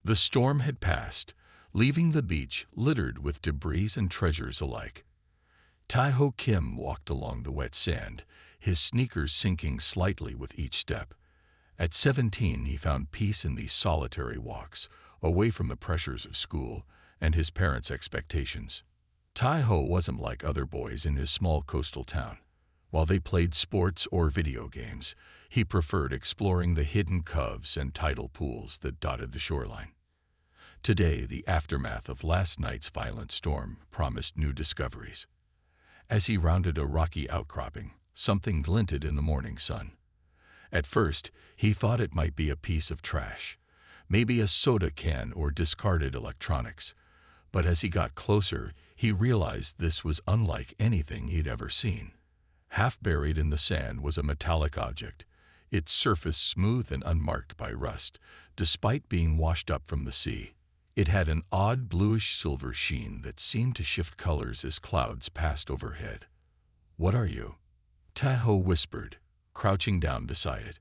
The storm had passed, leaving the beach littered with debris and treasures alike. Tae-ho Kim walked along the wet sand, his sneakers sinking slightly with each step. At 17, he found peace in these solitary walks, away from the pressures of school and his parents' expectations. Tae-ho wasn't like other boys in his small coastal town. While they played sports or video games, he preferred exploring the hidden coves and tidal pools that dotted the shoreline. Today, the aftermath of last night's violent storm promised new discoveries. As he rounded a rocky outcropping, something glinted in the morning sun. At first, he thought it might be a piece of trash, maybe a soda can or discarded electronics. But as he got closer, he realized this was unlike anything he'd ever seen. Half buried in the sand was a metallic object, its surface smooth and unmarked by rust, despite being washed up from the sea. It had an odd bluish-silver sheen that seemed to shift colors as clouds passed overhead. "What are you?" Tae-ho whispered, crouching down beside it.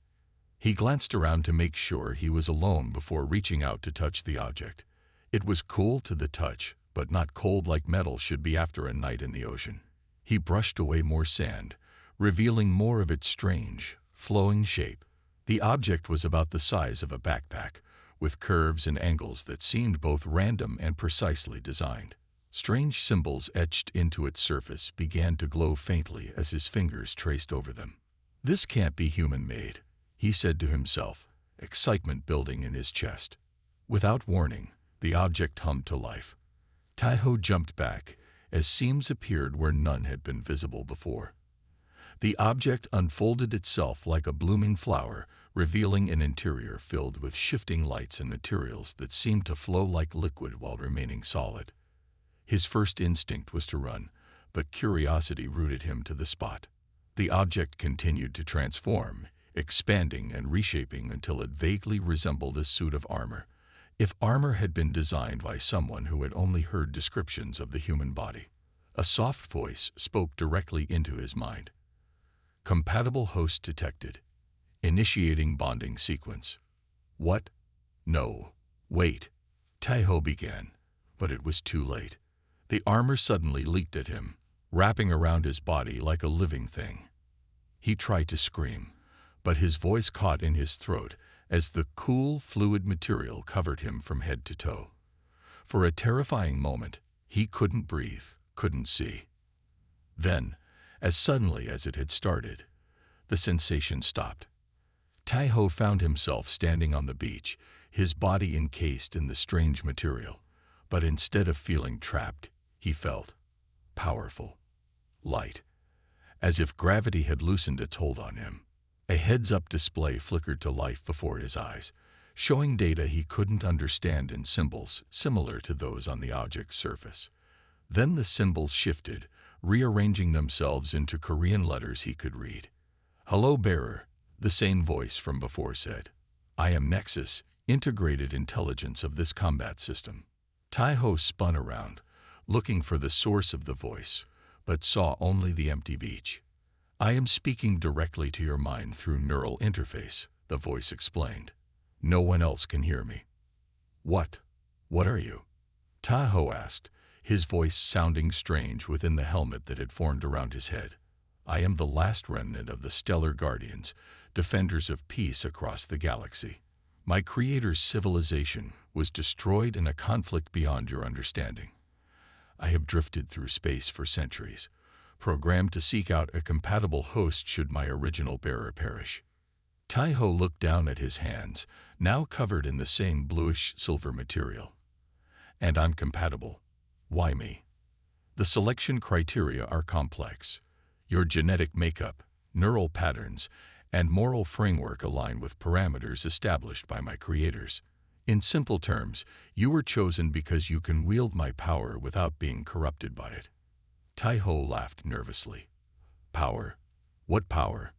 He glanced around to make sure he was alone before reaching out to touch the object. It was cool to the touch, but not cold like metal should be after a night in the ocean. He brushed away more sand, revealing more of its strange, flowing shape. The object was about the size of a backpack, with curves and angles that seemed both random and precisely designed. Strange symbols etched into its surface began to glow faintly as his fingers traced over them. "This can't be human-made," he said to himself, excitement building in his chest. Without warning, the object hummed to life. Tae-ho jumped back as seams appeared where none had been visible before. The object unfolded itself like a blooming flower, revealing an interior filled with shifting lights and materials that seemed to flow like liquid while remaining solid. His first instinct was to run, but curiosity rooted him to the spot. The object continued to transform, expanding and reshaping until it vaguely resembled a suit of armor. If armor had been designed by someone who had only heard descriptions of the human body. A soft voice spoke directly into his mind. "Compatible host detected. Initiating bonding sequence." "What? No. Wait." Tae-ho began, but it was too late. The armor suddenly leaped at him, wrapping around his body like a living thing. He tried to scream, but his voice caught in his throat as the cool, fluid material covered him from head to toe. For a terrifying moment, he couldn't breathe, couldn't see. Then, as suddenly as it had started, the sensation stopped. Tae-ho found himself standing on the beach, his body encased in the strange material. But instead of feeling trapped, he felt powerful, light, as if gravity had loosened its hold on him. A heads-up display flickered to life before his eyes, showing data he couldn't understand in symbols similar to those on the object's surface. Then the symbols shifted, rearranging themselves into Korean letters he could read. "Hello, bearer," the same voice from before said. "I am Nexus, integrated intelligence of this combat system." Tae-ho spun around, looking for the source of the voice, but saw only the empty beach. "I am speaking directly to your mind through neural interface," the voice explained. "No one else can hear me." What are you?" Tae-ho asked, his voice sounding strange within the helmet that had formed around his head. "I am the last remnant of the Stellar Guardians, defenders of peace across the galaxy. My creator's civilization was destroyed in a conflict beyond your understanding. I have drifted through space for centuries, programmed to seek out a compatible host should my original bearer perish." Tae-ho looked down at his hands, now covered in the same bluish-silver material. "And I'm compatible. Why me?" "The selection criteria are complex. Your genetic makeup, neural patterns, and moral framework align with parameters established by my creators. In simple terms, you were chosen because you can wield my power without being corrupted by it." Tae-ho laughed nervously. "Power? What power?"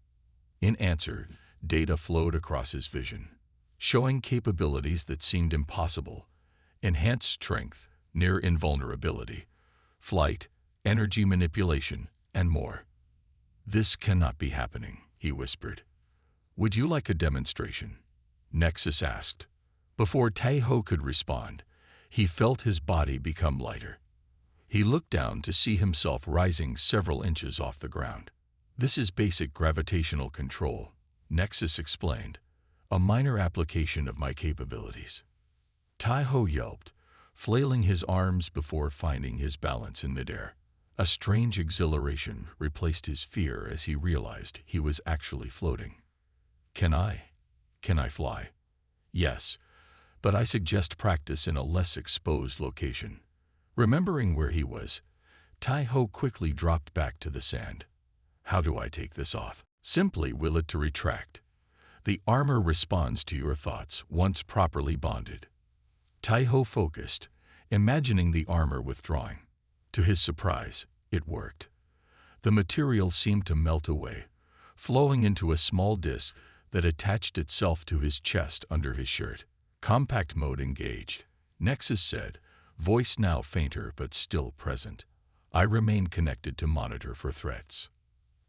In answer, data flowed across his vision, showing capabilities that seemed impossible: enhanced strength, near invulnerability, flight, energy manipulation, and more. "This cannot be happening," he whispered. "Would you like a demonstration?" Nexus asked. Before Taiho could respond, he felt his body become lighter. He looked down to see himself rising several inches off the ground. "This is basic gravitational control," Nexus explained, "a minor application of my capabilities." Taiho yelped, flailing his arms before finding his balance in midair. A strange exhilaration replaced his fear as he realized he was actually floating. Can I fly?" "Yes, but I suggest practice in a less exposed location." Remembering where he was, Taiho quickly dropped back to the sand. "How do I take this off?" "Simply will it to retract. The armor responds to your thoughts once properly bonded." Taiho focused, imagining the armor withdrawing. To his surprise, it worked. The material seemed to melt away, flowing into a small disc that attached itself to his chest under his shirt. "Compact mode engaged," Nexus said, voice now fainter but still present. "I remain connected to monitor for threats."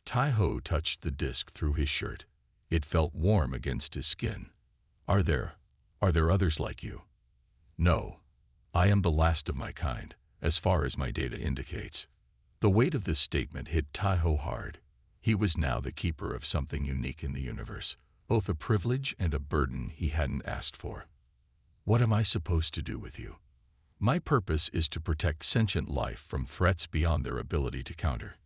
Taiho touched the disc through his shirt. It felt warm against his skin. Are there others like you?" "No. I am the last of my kind, as far as my data indicates." The weight of this statement hit Taiho hard. He was now the keeper of something unique in the universe, both a privilege and a burden he hadn't asked for. "What am I supposed to do with you?" "My purpose is to protect sentient life from threats beyond their ability to counter.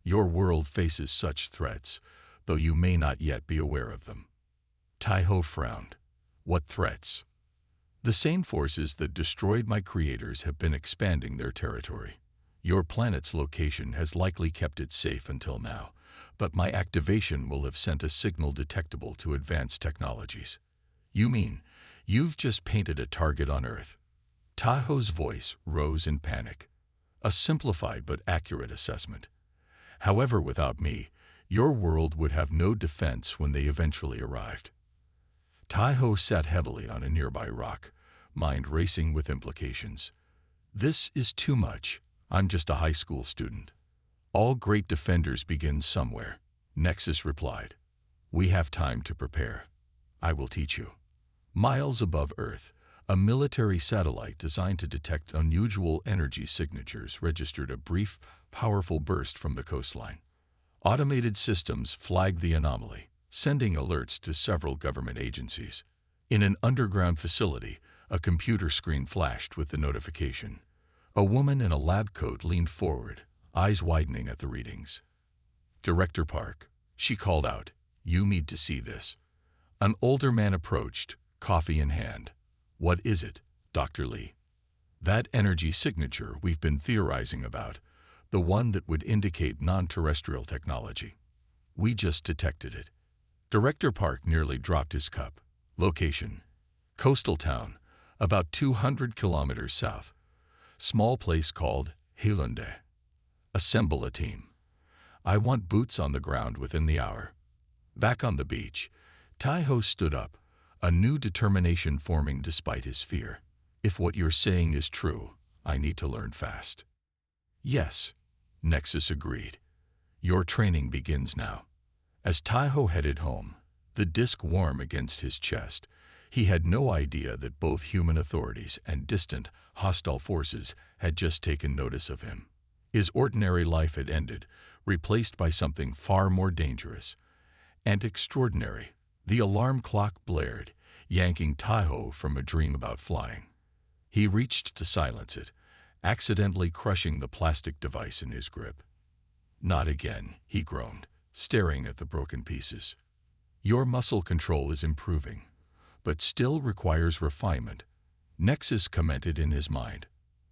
Your world faces such threats, though you may not yet be aware of them." Taiho frowned. "What threats?" "The same forces that destroyed my creators have been expanding their territory. Your planet's location has likely kept it safe until now, but my activation will have sent a signal detectable to advanced technologies." "You mean you've just painted a target on Earth?" Taiho's voice rose in panic. "A simplified but accurate assessment. However, without me, your world would have no defense when they eventually arrived." Taiho sat heavily on a nearby rock, mind racing with implications. "This is too much. I'm just a high school student." "All great defenders begin somewhere," Nexus replied. "We have time to prepare. I will teach you." Miles above Earth, a military satellite designed to detect unusual energy signatures registered a brief, powerful burst from the coastline. Automated systems flagged the anomaly, sending alerts to several government agencies. In an underground facility, a computer screen flashed with the notification. A woman in a lab coat leaned forward, eyes widening at the readings. "Director Park," she called out, "you need to see this." An older man approached, coffee in hand. "What is it, Dr. Lee?" "That energy signature we've been theorizing about, the one that would indicate non-terrestrial technology. We just detected it." Director Park nearly dropped his cup. "Location: coastal town, about 200 kilometers south. Small place called Helunde. Assemble a team. I want boots on the ground within the hour." Back on the beach, Taiho stood up, a new determination forming despite his fear. "If what you're saying is true, I need to learn fast." "Yes," Nexus agreed. "Your training begins now." As Taiho headed home, the disc warm against his chest, he had no idea that both human authorities and distant, hostile forces had just taken notice of him. His ordinary life had ended, replaced by something far more dangerous and extraordinary. The alarm clock blared, yanking Taiho from a dream about flying. He reached to silence it, accidentally crushing the plastic device in his grip. "Not again," he groaned, staring at the broken pieces. "Your muscle control is improving, but still requires refinement," Nexus commented in his mind.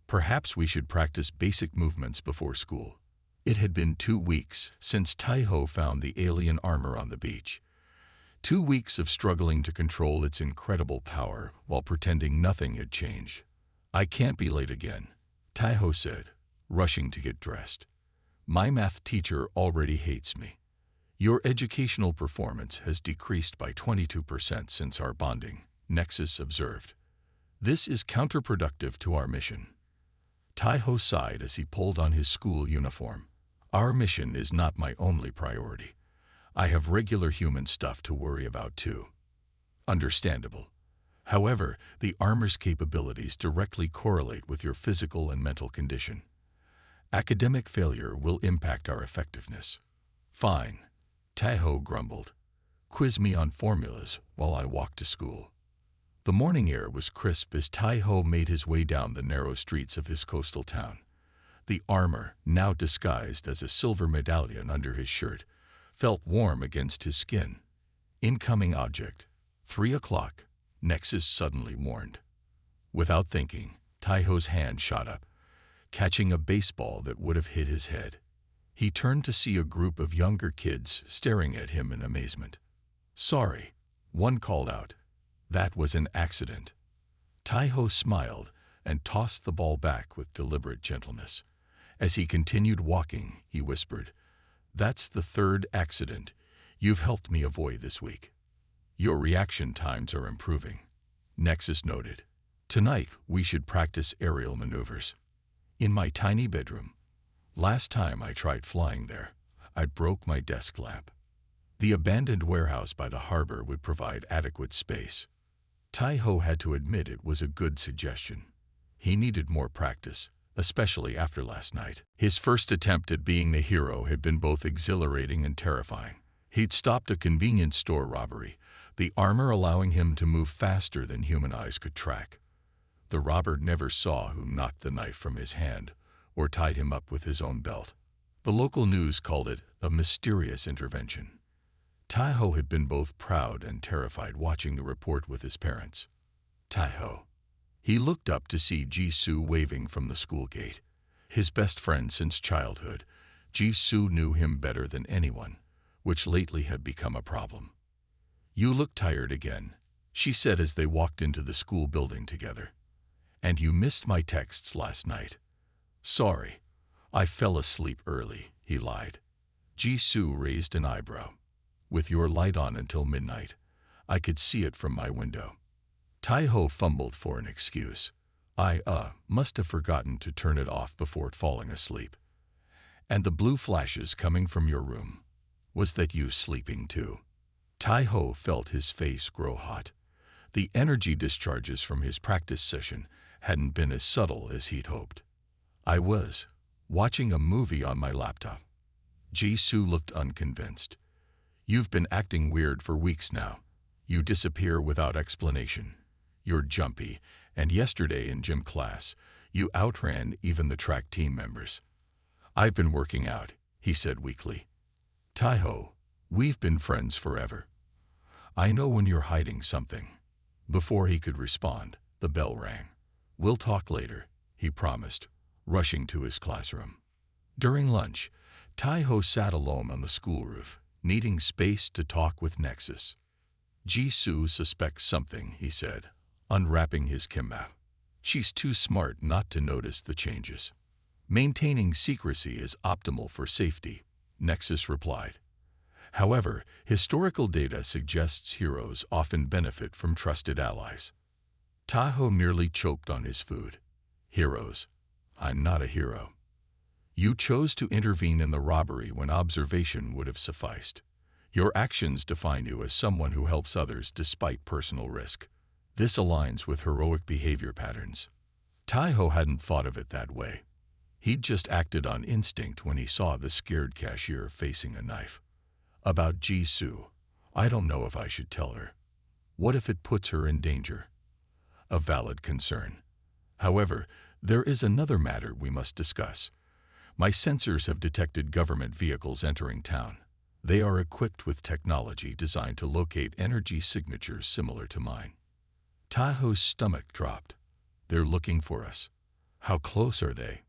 "Perhaps we should practice basic movements before school." It had been 2 weeks since Taiho found the alien armor on the beach. 2 weeks of struggling to control its incredible power while pretending nothing had changed. "I can't be late again," Taiho said, rushing to get dressed. "My math teacher already hates me." "Your educational performance has decreased by 22% since our bonding," Nexus observed. "This is counterproductive to our mission." Taiho sighed as he pulled on his school uniform. "Our mission is not my only priority. I have regular human stuff to worry about too." "Understandable. However, the armor's capabilities directly correlate with your physical and mental condition. Academic failure will impact our effectiveness. Fine, Taiho grumbled. Quiz me on formulas while I walk to school. The morning air was crisp as Taiho made his way down the narrow streets of his coastal town. The armor, now disguised as a silver medallion under his shirt, felt warm against his skin. Incoming object. 3 o'clock, Nexus suddenly warned. Without thinking, Taiho's hand shot up, catching a baseball that would have hit his head. He turned to see a group of younger kids staring at him in amazement. Sorry, one called out. That was an accident. Taiho smiled and tossed the ball back with deliberate gentleness. As he continued walking, he whispered, That's the third accident you've helped me avoid this week. Your reaction times are improving. Nexus noted. Tonight, we should practice aerial maneuvers. In my tiny bedroom. Last time I tried flying there, I broke my desk lamp. The abandoned warehouse by the harbor would provide adequate space. Taiho had to admit it was a good suggestion. He needed more practice, especially after last night. His first attempt at being the hero had been both exhilarating and terrifying. He'd stopped a convenience store robbery, the armor allowing him to move faster than human eyes could track. The robber never saw who knocked the knife from his hand or tied him up with his own belt. The local news called it a mysterious intervention. Taiho had been both proud and terrified watching the report with his parents. Taiho. He looked up to see Jisoo waving from the school gate. His best friend since childhood, Jisoo knew him better than anyone, which lately had become a problem. You look tired again, she said as they walked into the school building together. And you missed my texts last night. Sorry, I fell asleep early, he lied. Jisoo raised an eyebrow. With your light on until midnight, I could see it from my window. Taiho fumbled for an excuse. I must have forgotten to turn it off before falling asleep. And the blue flashes coming from your room. Was that you sleeping too? Taiho felt his face grow hot. The energy discharges from his practice session hadn't been as subtle as he'd hoped. I was watching a movie on my laptop. Jisoo looked unconvinced. You've been acting weird for weeks now. You disappear without explanation. You're jumpy, and yesterday in gym class, you outran even the track team members. I've been working out, he said weakly. Taiho, we've been friends forever. I know when you're hiding something. Before he could respond, the bell rang. We'll talk later, he promised, rushing to his classroom. During lunch, Taiho sat alone on the school roof, needing space to talk with Nexus. Jisoo suspects something, he said, unwrapping his kimbap. She's too smart not to notice the changes. Maintaining secrecy is optimal for safety, Nexus replied. However, historical data suggests heroes often benefit from trusted allies. Taiho nearly choked on his food. Heroes. I'm not a hero. You chose to intervene in the robbery when observation would have sufficed. Your actions define you as someone who helps others despite personal risk. This aligns with heroic behavior patterns. Taiho hadn't thought of it that way. He'd just acted on instinct when he saw the scared cashier facing a knife. About Jisoo, I don't know if I should tell her. What if it puts her in danger? A valid concern. However, there is another matter we must discuss. My sensors have detected government vehicles entering town. They are equipped with technology designed to locate energy signatures similar to mine. Taiho's stomach dropped. They're looking for us. How close are they?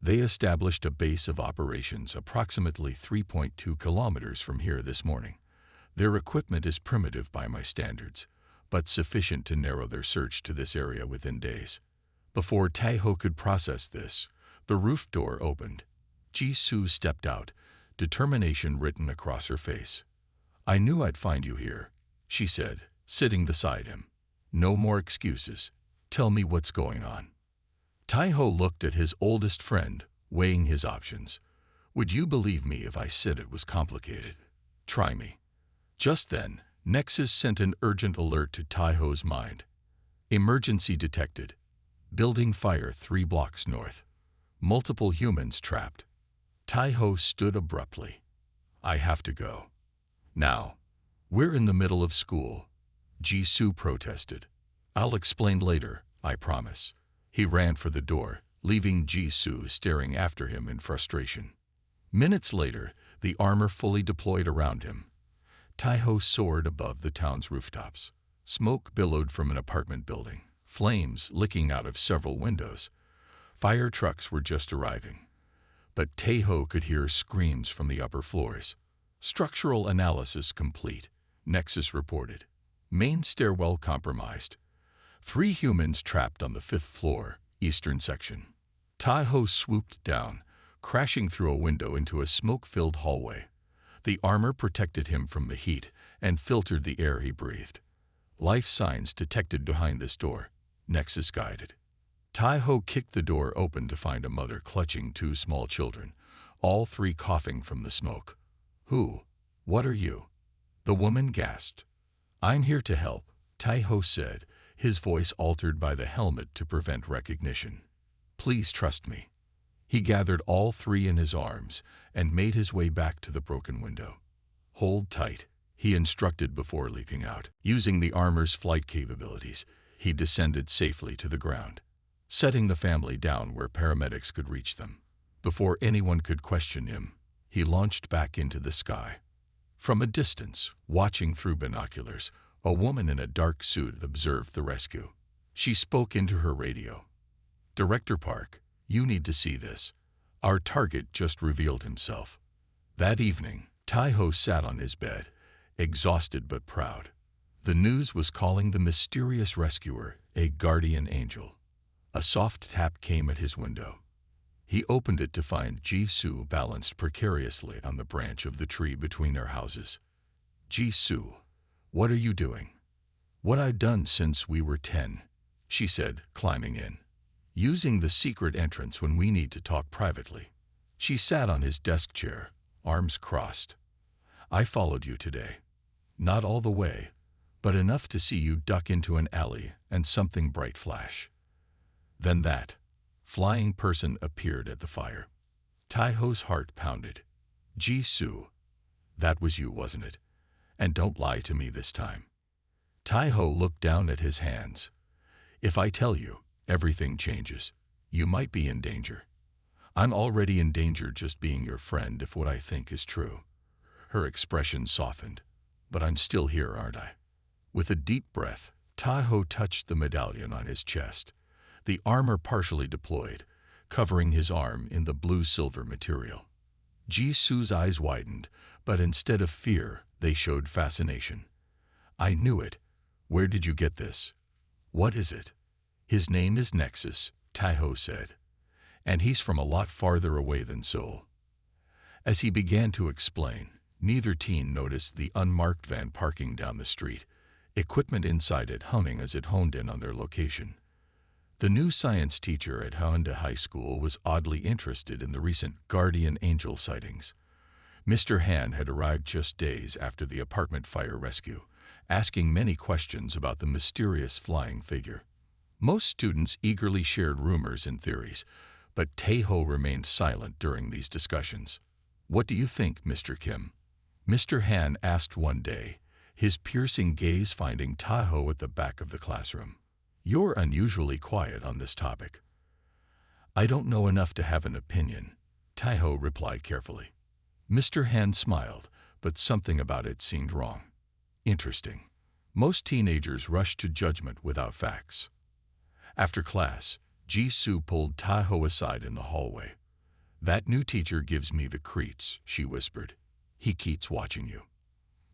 They established a base of operations approximately 3.2 kilometers from here this morning. Their equipment is primitive by my standards, but sufficient to narrow their search to this area within days. Before Taiho could process this, the roof door opened. Jisoo stepped out, determination written across her face. I knew I'd find you here, she said, sitting beside him. No more excuses. Tell me what's going on. Taiho looked at his oldest friend, weighing his options. Would you believe me if I said it was complicated? Try me. Just then, Nexus sent an urgent alert to Taiho's mind. Emergency detected. Building fire 3 blocks north. Multiple humans trapped. Tai-ho stood abruptly. I have to go. Now. We're in the middle of school. Jisoo protested. I'll explain later, I promise. He ran for the door, leaving Jisoo staring after him in frustration. Minutes later, the armor fully deployed around him. Tai-ho soared above the town's rooftops. Smoke billowed from an apartment building, flames licking out of several windows. Fire trucks were just arriving. But Tai-ho could hear screams from the upper floors. Structural analysis complete, Nexus reported. Main stairwell compromised. 3 humans trapped on the 5th floor, eastern section. Tai-ho swooped down, crashing through a window into a smoke-filled hallway. The armor protected him from the heat and filtered the air he breathed. Life signs detected behind this door, Nexus guided. Tai-ho kicked the door open to find a mother clutching 2 small children, all 3 coughing from the smoke. Who? What are you? The woman gasped. I'm here to help, Tai-ho said, his voice altered by the helmet to prevent recognition. Please trust me. He gathered all 3 in his arms and made his way back to the broken window. Hold tight, he instructed before leaping out. Using the armor's flight capabilities, he descended safely to the ground, setting the family down where paramedics could reach them. Before anyone could question him, he launched back into the sky. From a distance, watching through binoculars, a woman in a dark suit observed the rescue. She spoke into her radio. Director Park, you need to see this. Our target just revealed himself. That evening, Tai-ho sat on his bed, exhausted but proud. The news was calling the mysterious rescuer a guardian angel. A soft tap came at his window. He opened it to find Jisoo balanced precariously on the branch of the tree between their houses. Jisoo, what are you doing? What I've done since we were 10, she said, climbing in. Using the secret entrance when we need to talk privately. She sat on his desk chair, arms crossed. I followed you today. Not all the way, but enough to see you duck into an alley and something bright flash. Then that flying person appeared at the fire. Tai-ho's heart pounded. Jisoo, that was you, wasn't it? And don't lie to me this time. Tai-ho looked down at his hands. If I tell you, everything changes. You might be in danger. I'm already in danger just being your friend if what I think is true. Her expression softened. But I'm still here, aren't I? With a deep breath, Tai-ho touched the medallion on his chest. The armor partially deployed, covering his arm in the blue-silver material. Jisoo's eyes widened, but instead of fear, they showed fascination. I knew it. Where did you get this? What is it? His name is Nexus, Tai-ho said. And he's from a lot farther away than Seoul. As he began to explain, neither teen noticed the unmarked van parking down the street, equipment inside it humming as it honed in on their location. The new science teacher at Haeundae High School was oddly interested in the recent guardian angel sightings. Mr. Han had arrived just days after the apartment fire rescue, asking many questions about the mysterious flying figure. Most students eagerly shared rumors and theories, but Tai-ho remained silent during these discussions. What do you think, Mr. Kim? Mr. Han asked one day, his piercing gaze finding Tai-ho at the back of the classroom. You're unusually quiet on this topic. I don't know enough to have an opinion, Tai-ho replied carefully. Mr. Han smiled, but something about it seemed wrong. Interesting. Most teenagers rush to judgment without facts. After class, Jisoo pulled Tai-ho aside in the hallway. That new teacher gives me the creeps, she whispered. He keeps watching you.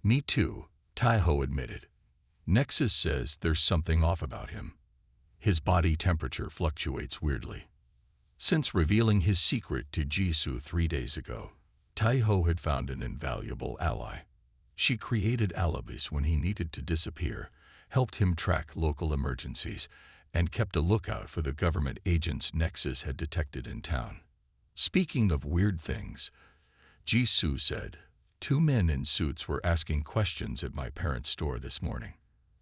Me too, Tai-ho admitted. Nexus says there's something off about him. His body temperature fluctuates weirdly. Since revealing his secret to Jisoo 3 days ago, Tai-ho had found an invaluable ally. She created alibis when he needed to disappear, helped him track local emergencies, and kept a lookout for the government agents Nexus had detected in town. Speaking of weird things, Jisoo said, 2 men in suits were asking questions at my parents' store this morning.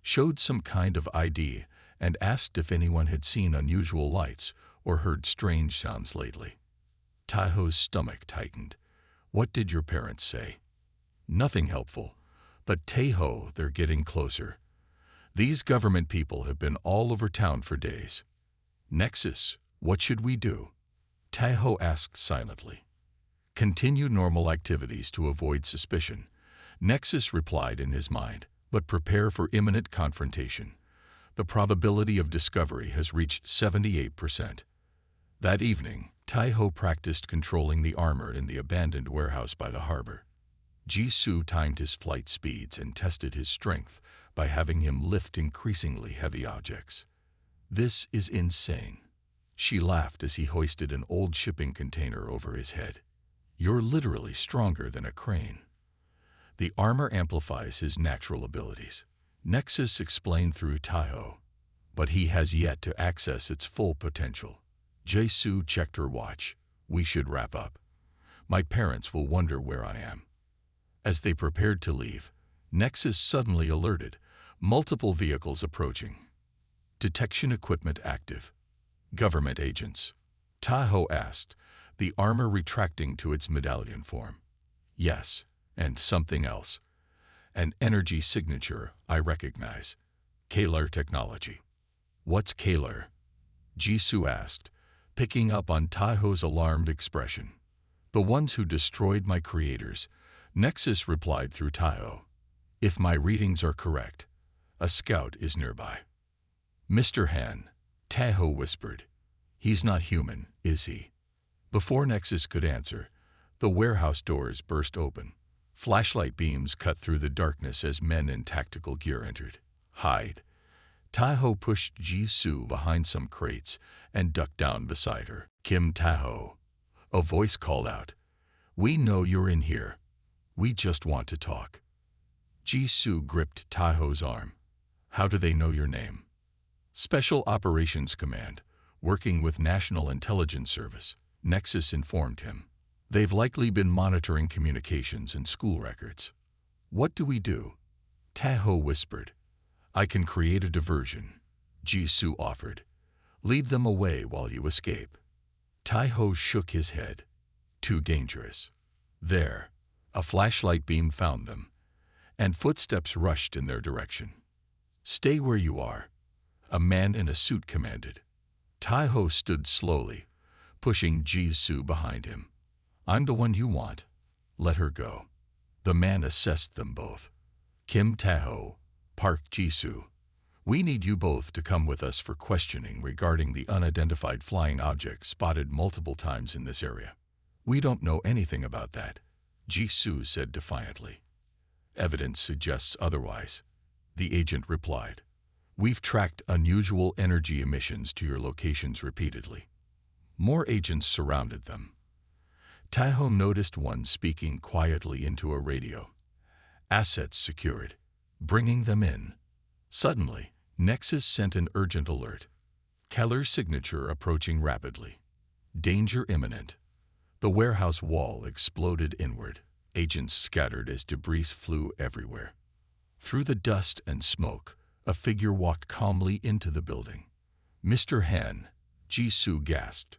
Showed some kind of ID and asked if anyone had seen unusual lights or heard strange sounds lately. Taiho's stomach tightened. What did your parents say? Nothing helpful. But Taiho, they're getting closer. These government people have been all over town for days. Nexus, what should we do? Taiho asked silently. Continue normal activities to avoid suspicion. Nexus replied in his mind, but prepare for imminent confrontation. The probability of discovery has reached 78%. That evening, Taiho practiced controlling the armor in the abandoned warehouse by the harbor. Jisoo timed his flight speeds and tested his strength by having him lift increasingly heavy objects. This is insane. She laughed as he hoisted an old shipping container over his head. You're literally stronger than a crane. The armor amplifies his natural abilities. Nexus explained through Taiho, but he has yet to access its full potential. Jisoo checked her watch. We should wrap up. My parents will wonder where I am. As they prepared to leave, Nexus suddenly alerted. Multiple vehicles approaching. Detection equipment active. Government agents. Taiho asked, the armor retracting to its medallion form. Yes, and something else. An energy signature I recognize. Kalar technology. What's Kalar? Jisoo asked, picking up on Taiho's alarmed expression. The ones who destroyed my creators. Nexus replied through Taiho. If my readings are correct, a scout is nearby. Mr. Han, Taiho whispered. He's not human, is he? Before Nexus could answer, the warehouse doors burst open. Flashlight beams cut through the darkness as men in tactical gear entered. Hide. Taiho pushed Jisoo behind some crates and ducked down beside her. Kim Taiho. A voice called out. We know you're in here. We just want to talk. Jisoo gripped Taiho's arm. How do they know your name? Special Operations Command, working with National Intelligence Service, Nexus informed him. They've likely been monitoring communications and school records. What do we do? Taiho whispered. I can create a diversion, Jisoo offered. Lead them away while you escape. Taiho shook his head. Too dangerous. There, a flashlight beam found them, and footsteps rushed in their direction. Stay where you are, a man in a suit commanded. Taiho stood slowly, pushing Jisoo behind him. I'm the one you want. Let her go. The man assessed them both. Kim Taiho, Park Jisoo. We need you both to come with us for questioning regarding the unidentified flying object spotted multiple times in this area. We don't know anything about that, Jisoo said defiantly. Evidence suggests otherwise, the agent replied. We've tracked unusual energy emissions to your locations repeatedly. More agents surrounded them. Taiho noticed one speaking quietly into a radio. Assets secured. Bringing them in. Suddenly, Nexus sent an urgent alert. Keller's signature approaching rapidly. Danger imminent. The warehouse wall exploded inward. Agents scattered as debris flew everywhere. Through the dust and smoke, a figure walked calmly into the building. Mr. Han, Jisoo gasped.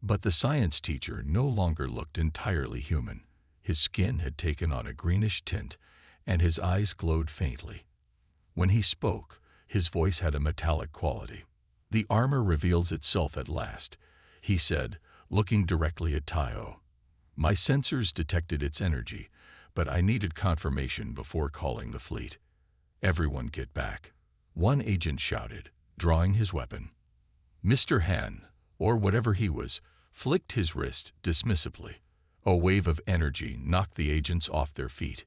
But the science teacher no longer looked entirely human. His skin had taken on a greenish tint, and his eyes glowed faintly. When he spoke, his voice had a metallic quality. The armor reveals itself at last, he said, looking directly at Taiho. My sensors detected its energy, but I needed confirmation before calling the fleet. Everyone get back. One agent shouted, drawing his weapon. Mr. Han, or whatever he was, flicked his wrist dismissively. A wave of energy knocked the agents off their feet.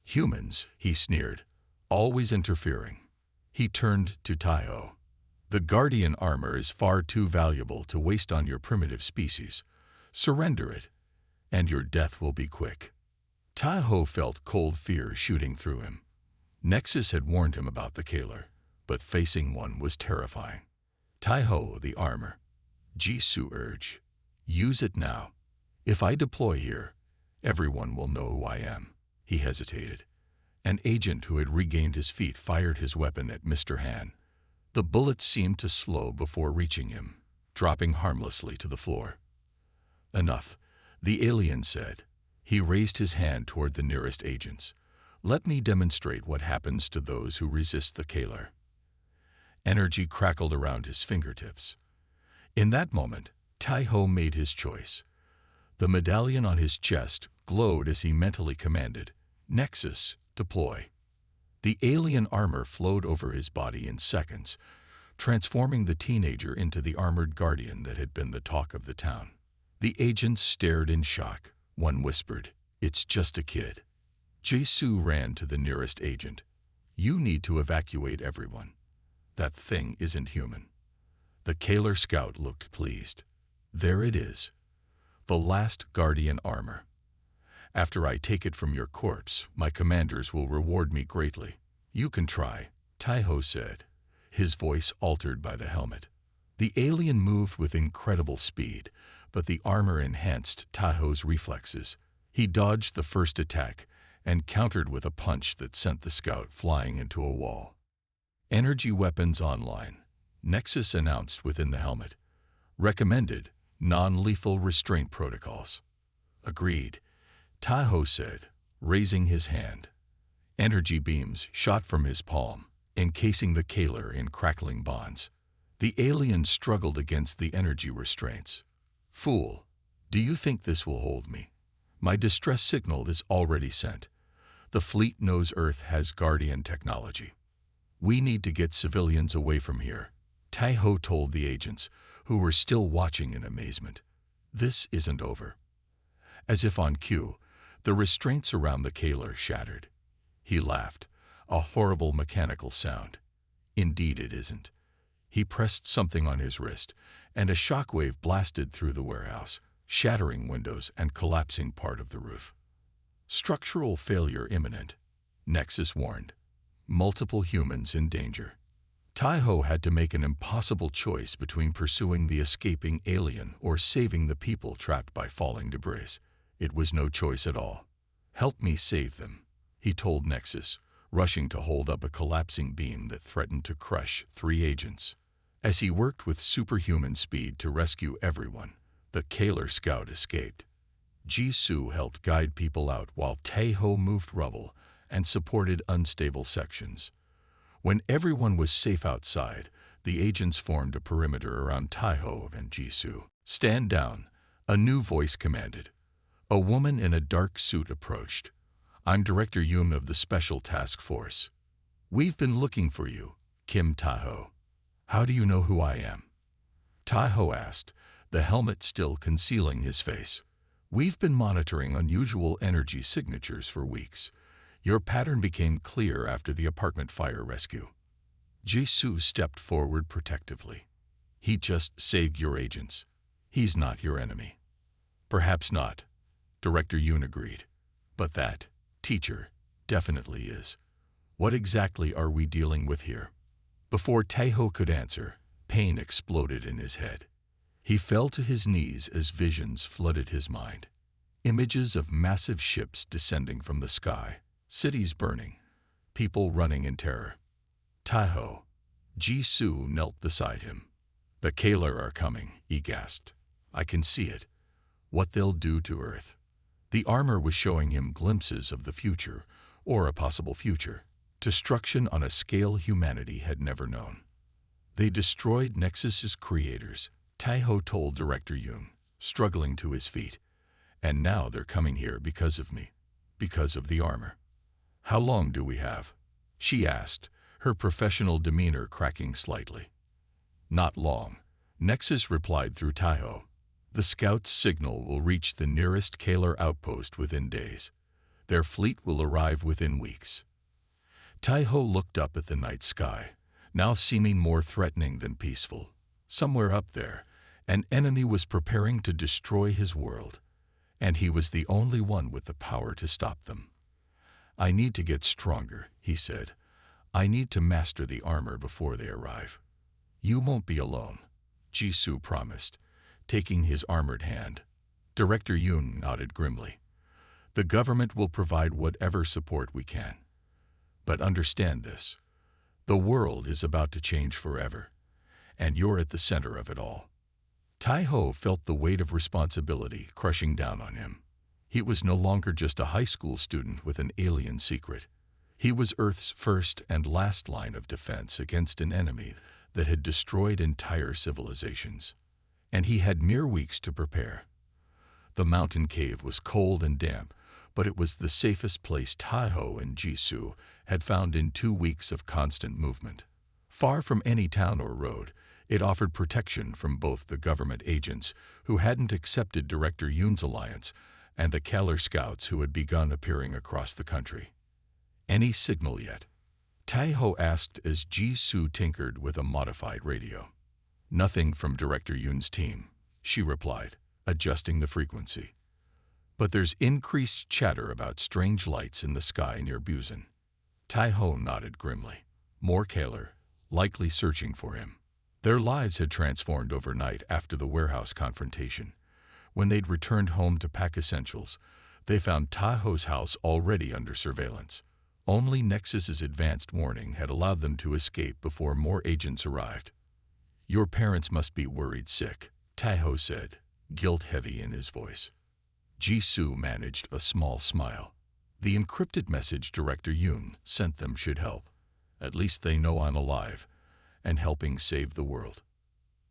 Humans, he sneered, always interfering. He turned to Taiho. The Guardian armor is far too valuable to waste on your primitive species. Surrender it, and your death will be quick. Taiho felt cold fear shooting through him. Nexus had warned him about the Kalar, but facing one was terrifying. Taiho, the armor. Jisoo urged. Use it now. If I deploy here, everyone will know who I am. He hesitated. An agent who had regained his feet fired his weapon at Mr. Han. The bullets seemed to slow before reaching him, dropping harmlessly to the floor. "Enough," the alien said. He raised his hand toward the nearest agents. "Let me demonstrate what happens to those who resist the Kalar." Energy crackled around his fingertips. In that moment, Tai-Ho made his choice. The medallion on his chest glowed as he mentally commanded, "Nexus, deploy." The alien armor flowed over his body in seconds, transforming the teenager into the armored guardian that had been the talk of the town. The agents stared in shock. One whispered, "It's just a kid." Jisoo ran to the nearest agent. "You need to evacuate everyone. That thing isn't human." The Kalar scout looked pleased. "There it is. The last guardian armor. After I take it from your corpse, my commanders will reward me greatly." "You can try," Tai-Ho said, his voice altered by the helmet. The alien moved with incredible speed, but the armor enhanced Tai-Ho's reflexes. He dodged the first attack and countered with a punch that sent the scout flying into a wall. "Energy weapons online," Nexus announced within the helmet. "Recommended non-lethal restraint protocols." "Agreed," Tai-Ho said, raising his hand. Energy beams shot from his palm, encasing the Kalar in crackling bonds. The alien struggled against the energy restraints. "Fool, do you think this will hold me? My distress signal is already sent. The fleet knows Earth has Guardian technology. We need to get civilians away from here," Tai-Ho told the agents, who were still watching in amazement. "This isn't over." As if on cue, the restraints around the Kalar shattered. He laughed, a horrible mechanical sound. "Indeed it isn't." He pressed something on his wrist, and a shockwave blasted through the warehouse, shattering windows and collapsing part of the roof. "Structural failure imminent," Nexus warned. "Multiple humans in danger." Tai-Ho had to make an impossible choice between pursuing the escaping alien or saving the people trapped by falling debris. It was no choice at all. "Help me save them," he told Nexus, rushing to hold up a collapsing beam that threatened to crush 3 agents. As he worked with superhuman speed to rescue everyone, the Kalar scout escaped. Jisoo helped guide people out while Tai-Ho moved rubble and supported unstable sections. When everyone was safe outside, the agents formed a perimeter around Tai-Ho and Jisoo. "Stand down," a new voice commanded. A woman in a dark suit approached. "I'm Director Yoon of the Special Task Force." "We've been looking for you," Kim Tai-Ho. "How do you know who I am?" Tai-Ho asked, the helmet still concealing his face. "We've been monitoring unusual energy signatures for weeks. Your pattern became clear after the apartment fire rescue." Jisoo stepped forward protectively. "He just saved your agents. He's not your enemy." "Perhaps not," Director Yoon agreed. "But that, teacher, definitely is. What exactly are we dealing with here?" Before Tai-Ho could answer, pain exploded in his head. He fell to his knees as visions flooded his mind. Images of massive ships descending from the sky, cities burning, people running in terror. "Tai-Ho." Jisoo knelt beside him. "The Kalar are coming," he gasped. "I can see it. What they'll do to Earth." The armor was showing him glimpses of the future, or a possible future. Destruction on a scale humanity had never known. "They destroyed Nexus's creators," Tai-Ho told Director Yoon, struggling to his feet. "And now they're coming here because of me, because of the armor." "How long do we have?" she asked, her professional demeanor cracking slightly. "Not long," Nexus replied through Tai-Ho. "The scout's signal will reach the nearest Kalar outpost within days. Their fleet will arrive within weeks." Tai-Ho looked up at the night sky, now seeming more threatening than peaceful. Somewhere up there, an enemy was preparing to destroy his world, and he was the only one with the power to stop them. "I need to get stronger," he said. "I need to master the armor before they arrive." "You won't be alone," Jisoo promised, taking his armored hand. Director Yoon nodded grimly. "The government will provide whatever support we can. But understand this. The world is about to change forever, and you're at the center of it all. Tai-ho felt the weight of responsibility crushing down on him. He was no longer just a high school student with an alien secret. He was Earth's first and last line of defense against an enemy that had destroyed entire civilizations. And he had mere weeks to prepare. The mountain cave was cold and damp, but it was the safest place Tai-ho and Jisoo had found in 2 weeks of constant movement. Far from any town or road, it offered protection from both the government agents who hadn't accepted Director Yoon's alliance and the Kaler scouts who had begun appearing across the country. Any signal yet? Tai-ho asked as Jisoo tinkered with a modified radio. Nothing from Director Yoon's team, she replied, adjusting the frequency. But there's increased chatter about strange lights in the sky near Busan. Tai-ho nodded grimly. More Kaler, likely searching for him. Their lives had transformed overnight after the warehouse confrontation. When they'd returned home to pack essentials, they found Tai-ho's house already under surveillance. Only Nexus's advanced warning had allowed them to escape before more agents arrived. Your parents must be worried sick, Tai-ho said, guilt heavy in his voice. Jisoo managed a small smile. The encrypted message Director Yoon sent them should help. At least they know I'm alive and helping save the world.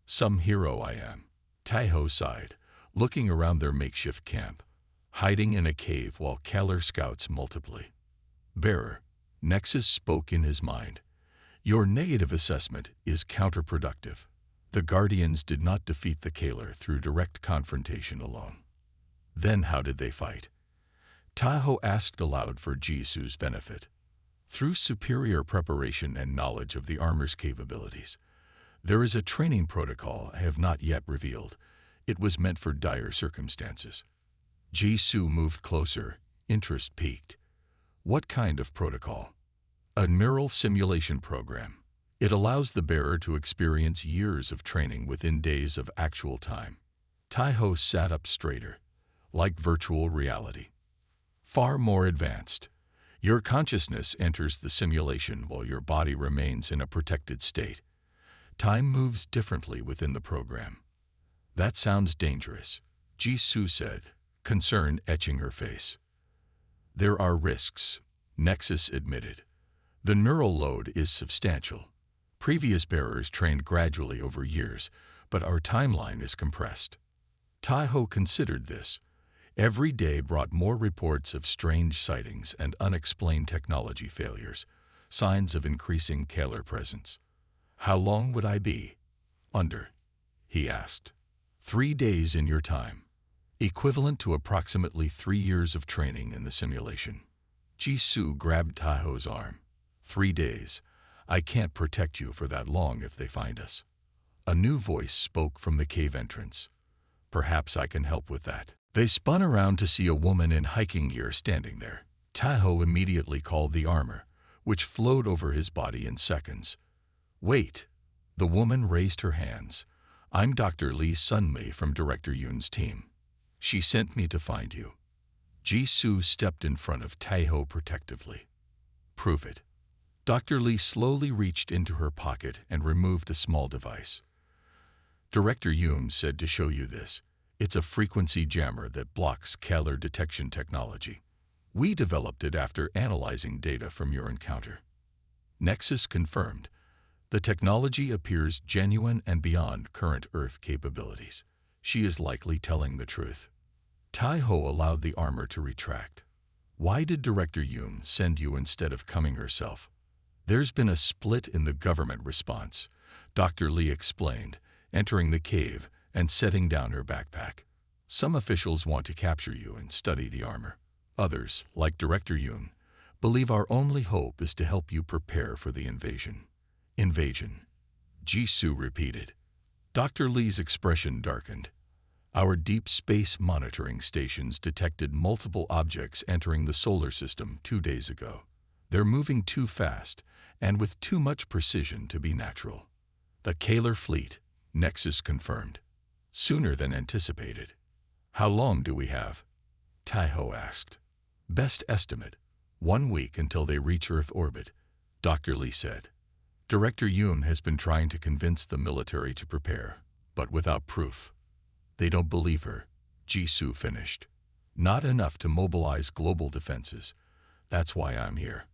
Some hero I am, Tai-ho sighed, looking around their makeshift camp, hiding in a cave while Kaler scouts multiply. Bearer, Nexus spoke in his mind. Your negative assessment is counterproductive. The Guardians did not defeat the Kaler through direct confrontation alone. Then how did they fight? Tai-ho asked aloud for Jisoo's benefit. Through superior preparation and knowledge of the armor's capabilities. There is a training protocol I have not yet revealed. It was meant for dire circumstances. Jisoo moved closer, interest piqued. What kind of protocol? A neural simulation program. It allows the bearer to experience years of training within days of actual time. Tai-ho sat up straighter, like virtual reality. Far more advanced. Your consciousness enters the simulation while your body remains in a protected state. Time moves differently within the program. That sounds dangerous, Jisoo said, concern etching her face. There are risks, Nexus admitted. The neural load is substantial. Previous bearers trained gradually over years, but our timeline is compressed. Tai-ho considered this. Every day brought more reports of strange sightings and unexplained technology failures, signs of increasing Kaler presence. How long would I be? Under, he asked. 3 days in your time, equivalent to approximately 3 years of training in the simulation. Jisoo grabbed Tai-ho's arm. 3 days. I can't protect you for that long if they find us. A new voice spoke from the cave entrance. Perhaps I can help with that. They spun around to see a woman in hiking gear standing there. Tai-ho immediately called the armor, which flowed over his body in seconds. Wait. The woman raised her hands. I'm Dr. Lee Sunmi from Director Yoon's team. She sent me to find you. Jisoo stepped in front of Tai-ho protectively. Prove it. Dr. Lee slowly reached into her pocket and removed a small device. Director Yoon said to show you this. It's a frequency jammer that blocks Kaler detection technology. We developed it after analyzing data from your encounter. Nexus confirmed. The technology appears genuine and beyond current Earth capabilities. She is likely telling the truth. Tai-ho allowed the armor to retract. Why did Director Yoon send you instead of coming herself? There's been a split in the government response, Dr. Lee explained, entering the cave and setting down her backpack. Some officials want to capture you and study the armor. Others, like Director Yoon, believe our only hope is to help you prepare for the invasion. Invasion, Jisoo repeated. Dr. Lee's expression darkened. Our deep space monitoring stations detected multiple objects entering the solar system 2 days ago. They're moving too fast and with too much precision to be natural. The Kaler fleet, Nexus confirmed. Sooner than anticipated. How long do we have? Tai-ho asked. Best estimate, 1 week until they reach Earth orbit, Dr. Lee said. Director Yoon has been trying to convince the military to prepare, but without proof. They don't believe her. Jisoo finished. Not enough to mobilize global defenses. That's why I'm here.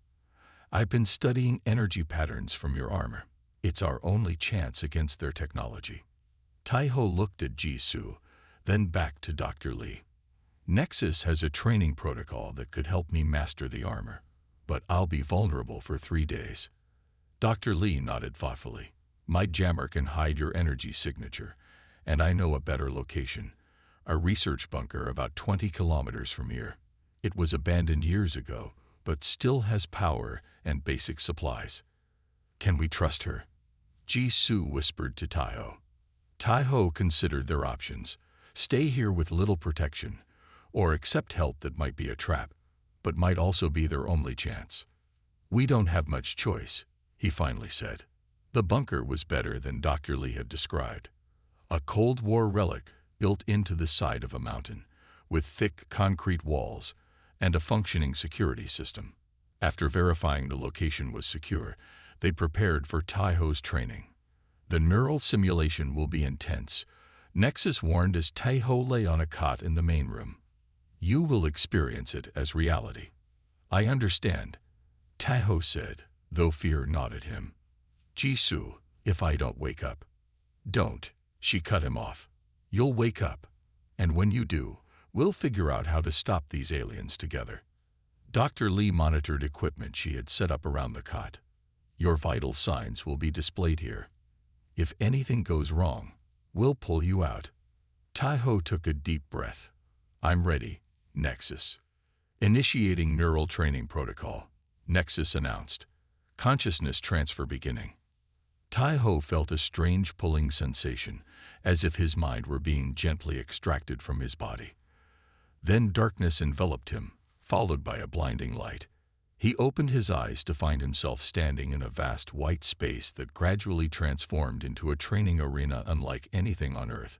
I've been studying energy patterns from your armor. It's our only chance against their technology. Taiho looked at Jisoo, then back to Dr. Lee. Nexus has a training protocol that could help me master the armor, but I'll be vulnerable for 3 days. Dr. Lee nodded thoughtfully. My jammer can hide your energy signature, and I know a better location. A research bunker about 20 kilometers from here. It was abandoned years ago, but still has power and basic supplies. Can we trust her? Jisoo whispered to Taiho. Taiho considered their options. Stay here with little protection, or accept help that might be a trap, but might also be their only chance. We don't have much choice, he finally said. The bunker was better than Dr. Lee had described. A Cold War relic built into the side of a mountain, with thick concrete walls and a functioning security system. After verifying the location was secure, they prepared for Taiho's training. The neural simulation will be intense, Nexus warned as Taiho lay on a cot in the main room. You will experience it as reality. I understand, Taiho said, though fear nodded him. Jisoo, if I don't wake up. Don't, she cut him off. You'll wake up, and when you do, we'll figure out how to stop these aliens together. Dr. Lee monitored equipment she had set up around the cot. Your vital signs will be displayed here. If anything goes wrong, we'll pull you out. Taiho took a deep breath. I'm ready, Nexus. Initiating neural training protocol, Nexus announced. Consciousness transfer beginning. Taiho felt a strange pulling sensation, as if his mind were being gently extracted from his body. Then darkness enveloped him, followed by a blinding light. He opened his eyes to find himself standing in a vast white space that gradually transformed into a training arena unlike anything on Earth.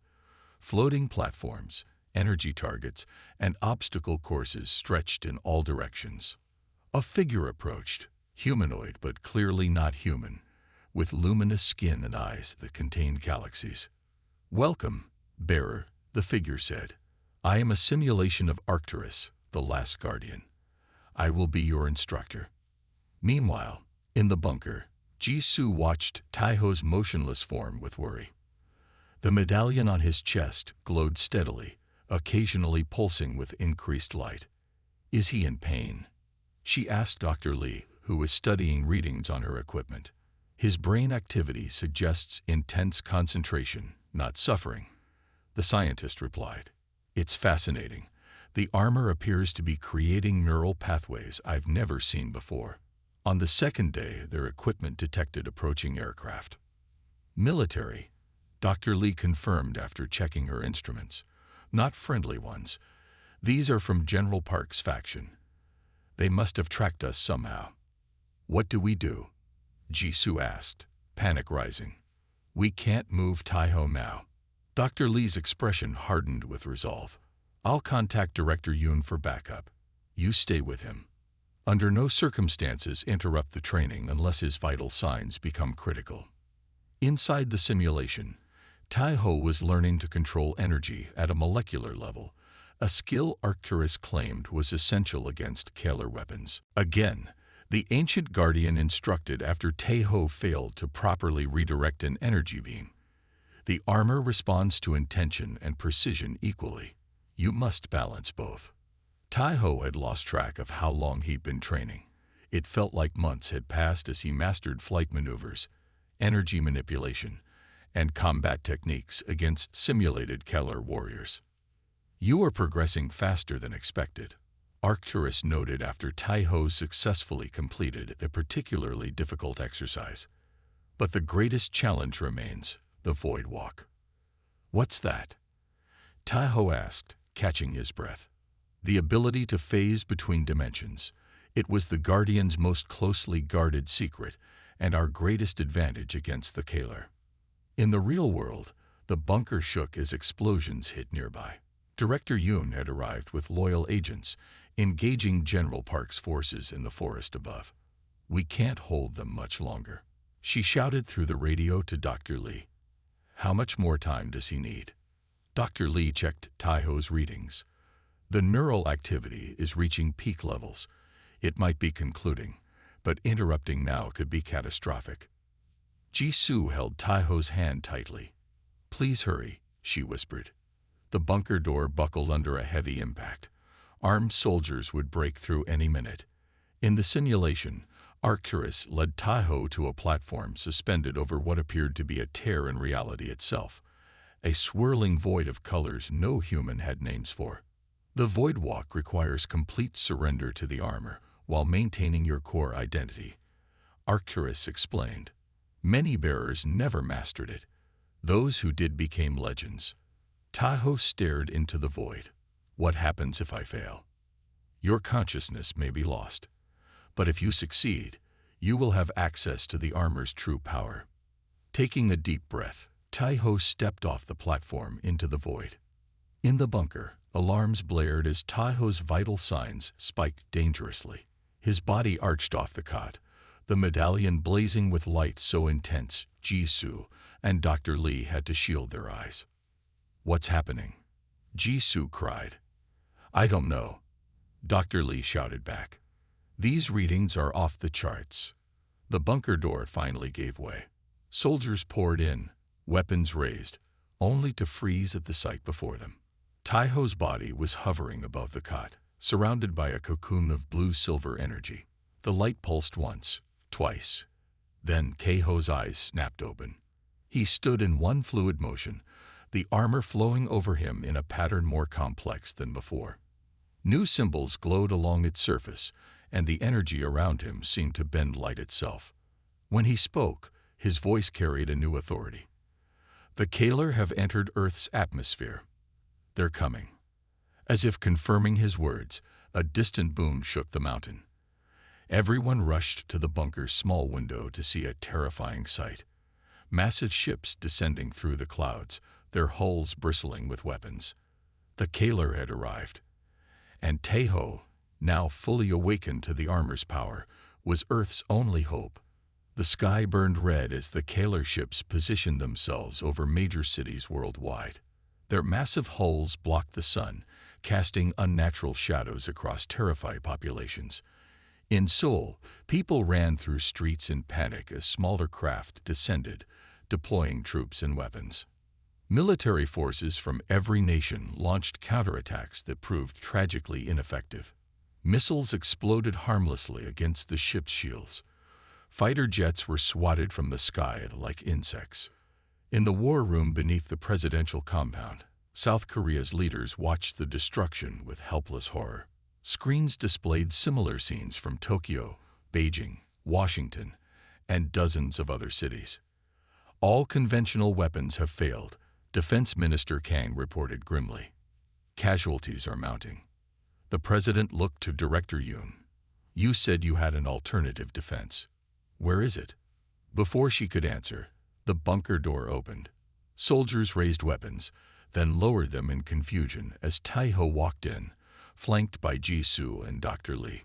Floating platforms, energy targets, and obstacle courses stretched in all directions. A figure approached, humanoid but clearly not human, with luminous skin and eyes that contained galaxies. Welcome, bearer, the figure said. I am a simulation of Arcturus, the last guardian. I will be your instructor. Meanwhile, in the bunker, Jisoo watched Taiho's motionless form with worry. The medallion on his chest glowed steadily, occasionally pulsing with increased light. Is he in pain? She asked Dr. Lee, who was studying readings on her equipment. His brain activity suggests intense concentration, not suffering. The scientist replied. It's fascinating. The armor appears to be creating neural pathways I've never seen before. On the second day, their equipment detected approaching aircraft. Military, Dr. Lee confirmed after checking her instruments. Not friendly ones. These are from General Park's faction. They must have tracked us somehow. What do we do? Jisoo asked, panic rising. We can't move Taiho now. Dr. Lee's expression hardened with resolve. I'll contact Director Yoon for backup. You stay with him. Under no circumstances interrupt the training unless his vital signs become critical. Inside the simulation, Taiho was learning to control energy at a molecular level, a skill Arcturus claimed was essential against Kalar weapons. Again, the ancient guardian instructed after Taiho failed to properly redirect an energy beam. The armor responds to intention and precision equally. You must balance both. Taiho had lost track of how long he'd been training. It felt like months had passed as he mastered flight maneuvers, energy manipulation, and combat techniques against simulated Kalar warriors. You are progressing faster than expected, Arcturus noted after Taiho successfully completed a particularly difficult exercise. But the greatest challenge remains, the Void Walk. What's that? Taiho asked, catching his breath. The ability to phase between dimensions. It was the Guardian's most closely guarded secret and our greatest advantage against the Kalar. In the real world, the bunker shook as explosions hit nearby. Director Yoon had arrived with loyal agents, engaging General Park's forces in the forest above. We can't hold them much longer, She shouted through the radio to Dr. Lee. How much more time does he need? Dr. Lee checked Taiho's readings. The neural activity is reaching peak levels. It might be concluding, but interrupting now could be catastrophic. Jisoo held Taiho's hand tightly. Please hurry, she whispered. The bunker door buckled under a heavy impact. Armed soldiers would break through any minute. In the simulation, Arcturus led Taiho to a platform suspended over what appeared to be a tear in reality itself, a swirling void of colors no human had names for. The void walk requires complete surrender to the armor while maintaining your core identity, Arcturus explained. Many bearers never mastered it. Those who did became legends. Taiho stared into the void. What happens if I fail? Your consciousness may be lost. But if you succeed, you will have access to the armor's true power. Taking a deep breath, Taiho stepped off the platform into the void. In the bunker, alarms blared as Taiho's vital signs spiked dangerously. His body arched off the cot, the medallion blazing with light so intense Jisoo and Dr. Lee had to shield their eyes. What's happening? Jisoo cried. I don't know, Dr. Lee shouted back. These readings are off the charts. The bunker door finally gave way. Soldiers poured in, weapons raised, only to freeze at the sight before them. Taiho's body was hovering above the cot, surrounded by a cocoon of blue-silver energy. The light pulsed once, twice. Then Taiho's eyes snapped open. He stood in one fluid motion, the armor flowing over him in a pattern more complex than before. New symbols glowed along its surface, and the energy around him seemed to bend light itself. When he spoke, his voice carried a new authority. The Kalar have entered Earth's atmosphere. They're coming. As if confirming his words, a distant boom shook the mountain. Everyone rushed to the bunker's small window to see a terrifying sight. Massive ships descending through the clouds, their hulls bristling with weapons. The Kalar had arrived. And Taiho, now fully awakened to the armor's power, was Earth's only hope. The sky burned red as the Kalar ships positioned themselves over major cities worldwide. Their massive hulls blocked the sun, casting unnatural shadows across terrified populations. In Seoul, people ran through streets in panic as smaller craft descended, deploying troops and weapons. Military forces from every nation launched counterattacks that proved tragically ineffective. Missiles exploded harmlessly against the ship's shields. Fighter jets were swatted from the sky like insects. In the war room beneath the presidential compound, South Korea's leaders watched the destruction with helpless horror. Screens displayed similar scenes from Tokyo, Beijing, Washington, and dozens of other cities. All conventional weapons have failed, Defense Minister Kang reported grimly. Casualties are mounting. The president looked to Director Yoon. You said you had an alternative defense. Where is it? Before she could answer, the bunker door opened. Soldiers raised weapons, then lowered them in confusion as Taiho walked in, flanked by Jisoo and Dr. Lee.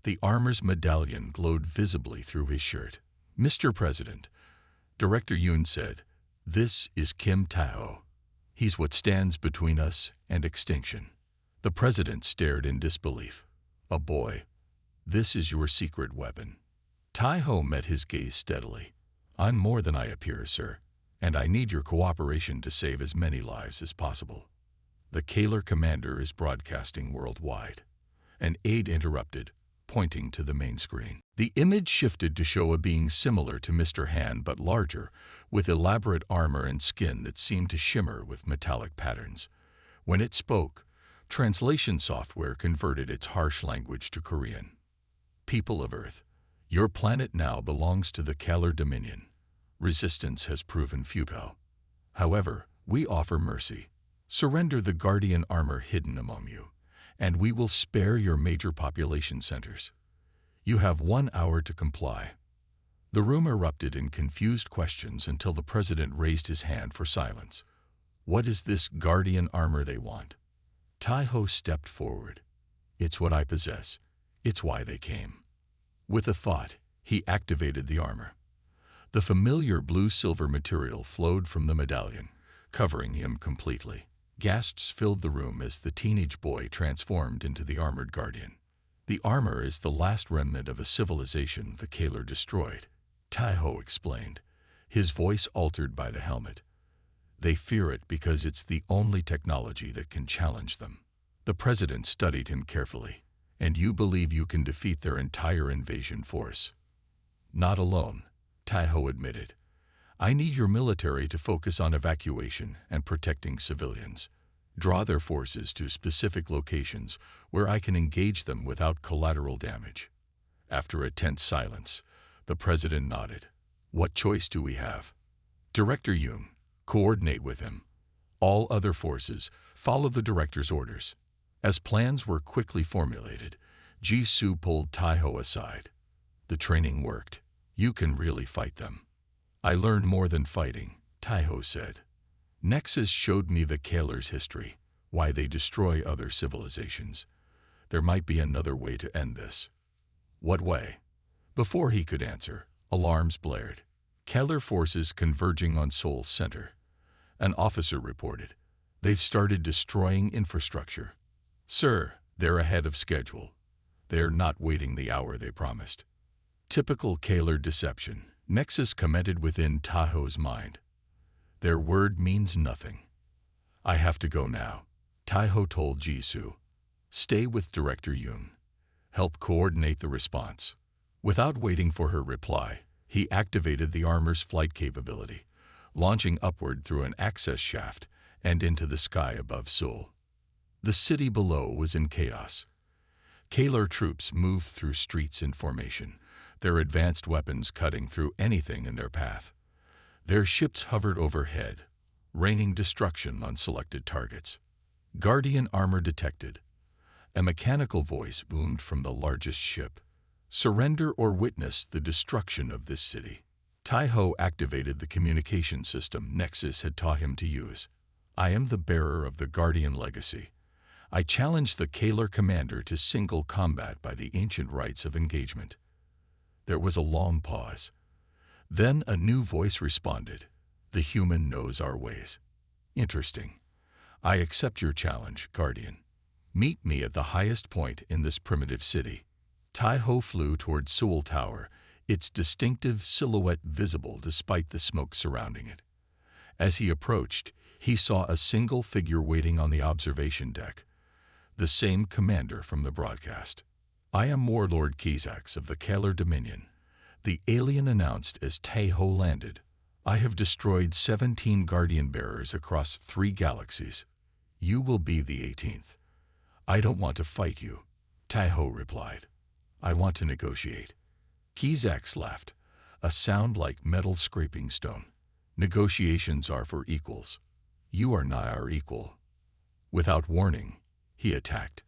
The armor's medallion glowed visibly through his shirt. Mr. President, Director Yoon said, this is Kim Taiho. He's what stands between us and extinction. The president stared in disbelief. A boy. This is your secret weapon. Taiho met his gaze steadily. I'm more than I appear, sir, and I need your cooperation to save as many lives as possible. The Kalar commander is broadcasting worldwide. An aide interrupted, pointing to the main screen. The image shifted to show a being similar to Mr. Han but larger, with elaborate armor and skin that seemed to shimmer with metallic patterns. When it spoke, translation software converted its harsh language to Korean. People of Earth, your planet now belongs to the Kalar Dominion. Resistance has proven futile. However, we offer mercy. Surrender the guardian armor hidden among you, and we will spare your major population centers. You have 1 hour to comply. The room erupted in confused questions until the president raised his hand for silence. What is this guardian armor they want? Taiho stepped forward. It's what I possess. It's why they came. With a thought, he activated the armor. The familiar blue-silver material flowed from the medallion, covering him completely. Gasps filled the room as the teenage boy transformed into the armored guardian. The armor is the last remnant of a civilization the Kaler destroyed, Taiho explained, his voice altered by the helmet. They fear it because it's the only technology that can challenge them. The president studied him carefully. And you believe you can defeat their entire invasion force? Not alone, Taiho admitted. I need your military to focus on evacuation and protecting civilians. Draw their forces to specific locations where I can engage them without collateral damage. After a tense silence, the president nodded. What choice do we have? Director Yoon, coordinate with him. All other forces follow the director's orders. As plans were quickly formulated, Jisoo pulled Taiho aside. The training worked. You can really fight them. I learned more than fighting, Taiho said. Nexus showed me the Kaler's history, why they destroy other civilizations. There might be another way to end this. What way? Before he could answer, alarms blared. Kaler forces converging on Seoul's center. An officer reported. They've started destroying infrastructure. Sir, they're ahead of schedule. They're not waiting the hour they promised. Typical Kaler deception, Nexus commented within Taiho's mind. Their word means nothing. I have to go now, Taiho told Jisoo. Stay with Director Yoon. Help coordinate the response. Without waiting for her reply, he activated the armor's flight capability, launching upward through an access shaft and into the sky above Seoul. The city below was in chaos. Kaler troops moved through streets in formation, their advanced weapons cutting through anything in their path. Their ships hovered overhead, raining destruction on selected targets. Guardian armor detected. A mechanical voice boomed from the largest ship. Surrender or witness the destruction of this city. Taiho activated the communication system Nexus had taught him to use. I am the bearer of the Guardian legacy. I challenge the Kaler commander to single combat by the ancient rites of engagement. There was a long pause. Then a new voice responded. The human knows our ways. Interesting. I accept your challenge, Guardian. Meet me at the highest point in this primitive city. Taiho flew toward Seoul Tower, its distinctive silhouette visible despite the smoke surrounding it. As he approached, he saw a single figure waiting on the observation deck. The same commander from the broadcast. I am Warlord Kizax of the Kaler Dominion, the alien announced as Taiho landed. I have destroyed 17 Guardian Bearers across 3 galaxies. You will be the 18th. I don't want to fight you, Taiho replied. I want to negotiate. Kizax laughed, a sound like metal scraping stone. Negotiations are for equals. You are not our equal. Without warning, he attacked.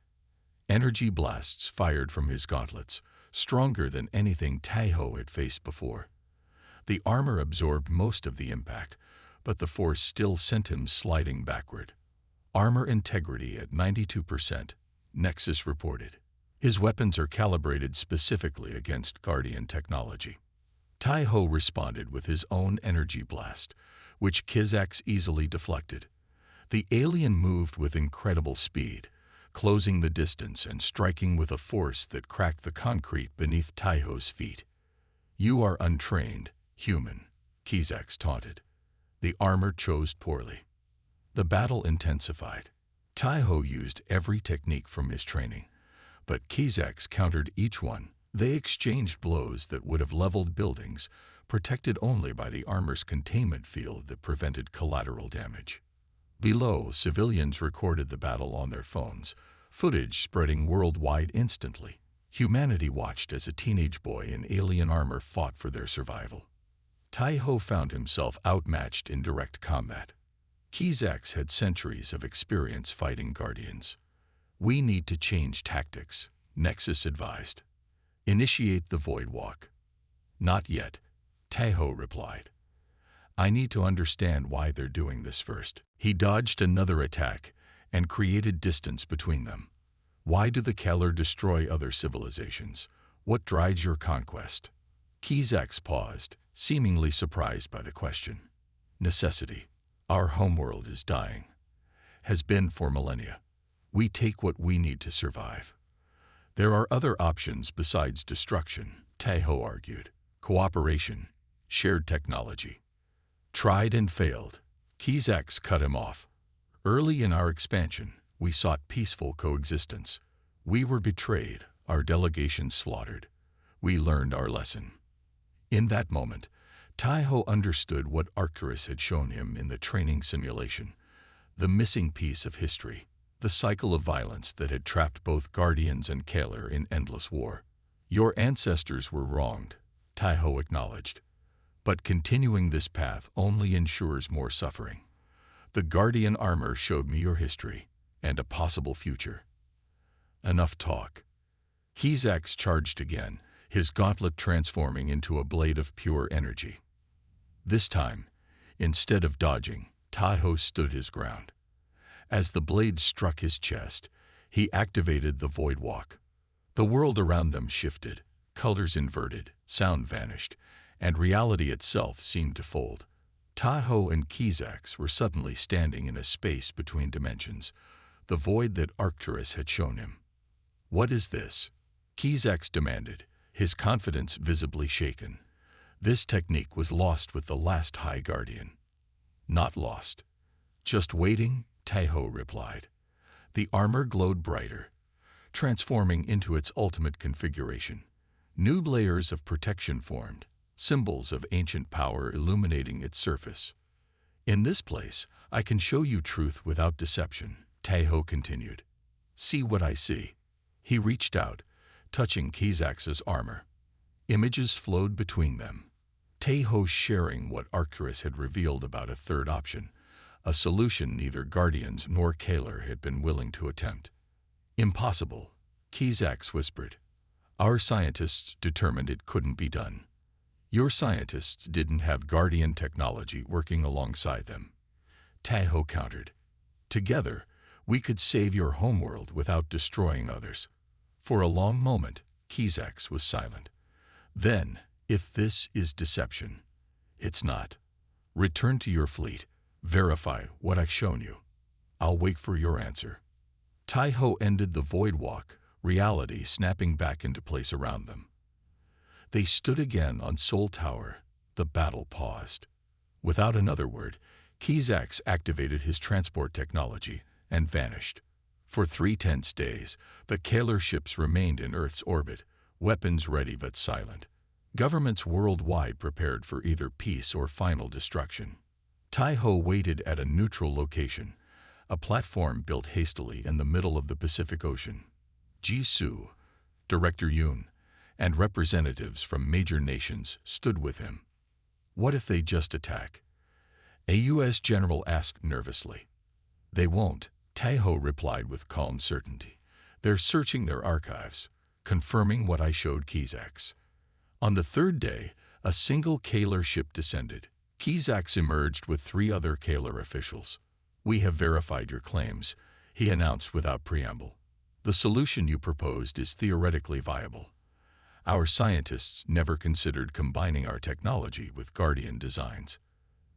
Energy blasts fired from his gauntlets, stronger than anything Taiho had faced before. The armor absorbed most of the impact, but the force still sent him sliding backward. Armor integrity at 92%, Nexus reported. His weapons are calibrated specifically against Guardian technology. Taiho responded with his own energy blast, which Kizax easily deflected. The alien moved with incredible speed, closing the distance and striking with a force that cracked the concrete beneath Taiho's feet. You are untrained, human, Kizax taunted. The armor chose poorly. The battle intensified. Taiho used every technique from his training, but Kizax countered each one. They exchanged blows that would have leveled buildings, protected only by the armor's containment field that prevented collateral damage. Below, civilians recorded the battle on their phones, footage spreading worldwide instantly. Humanity watched as a teenage boy in alien armor fought for their survival. Taiho found himself outmatched in direct combat. Kizax had centuries of experience fighting Guardians. We need to change tactics, Nexus advised. Initiate the Void Walk. Not yet, Taiho replied. I need to understand why they're doing this first. He dodged another attack and created distance between them. Why do the Kaler destroy other civilizations? What drives your conquest? Kizax paused, seemingly surprised by the question. Necessity. Our homeworld is dying. Has been for millennia. We take what we need to survive. There are other options besides destruction, Tahoe argued. Cooperation, shared technology. Tried and failed. Kizaks cut him off. Early in our expansion, we sought peaceful coexistence. We were betrayed, our delegation slaughtered. We learned our lesson. In that moment, Tahoe understood what Arcturus had shown him in the training simulation, the missing piece of history, the cycle of violence that had trapped both Guardians and Kaler in endless war. Your ancestors were wronged, Tahoe acknowledged. But continuing this path only ensures more suffering. The Guardian armor showed me your history and a possible future. Enough talk. Kizaks charged again, his gauntlet transforming into a blade of pure energy. This time, instead of dodging, Tahoe stood his ground. As the blade struck his chest, he activated the Void Walk. The world around them shifted, colors inverted, sound vanished, and reality itself seemed to fold. Tahoe and Kizaks were suddenly standing in a space between dimensions, the void that Arcturus had shown him. What is this? Kizaks demanded, his confidence visibly shaken. This technique was lost with the last High Guardian. Not lost. Just waiting, Tahoe replied. The armor glowed brighter, transforming into its ultimate configuration. New layers of protection formed, symbols of ancient power illuminating its surface. In this place, I can show you truth without deception, Tahoe continued. See what I see. He reached out, touching Kizaks' armor. Images flowed between them. Tahoe sharing what Arcturus had revealed about a third option, a solution neither Guardians nor Kaler had been willing to attempt. Impossible, Kizaks whispered. Our scientists determined it couldn't be done. Your scientists didn't have Guardian technology working alongside them. Tahoe countered. Together, we could save your homeworld without destroying others. For a long moment, Kizaks was silent. Then, if this is deception, it's not. Return to your fleet. Verify what I've shown you. I'll wait for your answer. Tahoe ended the Void Walk, reality snapping back into place around them. They stood again on Sol Tower. The battle paused. Without another word, Kizaks activated his transport technology and vanished. For 3 tense days, the Kaler ships remained in Earth's orbit, weapons ready but silent. Governments worldwide prepared for either peace or final destruction. Tahoe waited at a neutral location, a platform built hastily in the middle of the Pacific Ocean. Jisoo, Director Yoon, and representatives from major nations stood with him. What if they just attack? A U.S. general asked nervously. They won't, Tahoe replied with calm certainty. They're searching their archives, confirming what I showed Kizaks. On the 3rd day, a single Kaler ship descended. Kizaks emerged with 3 other Kaler officials. We have verified your claims, he announced without preamble. The solution you proposed is theoretically viable. Our scientists never considered combining our technology with Guardian designs.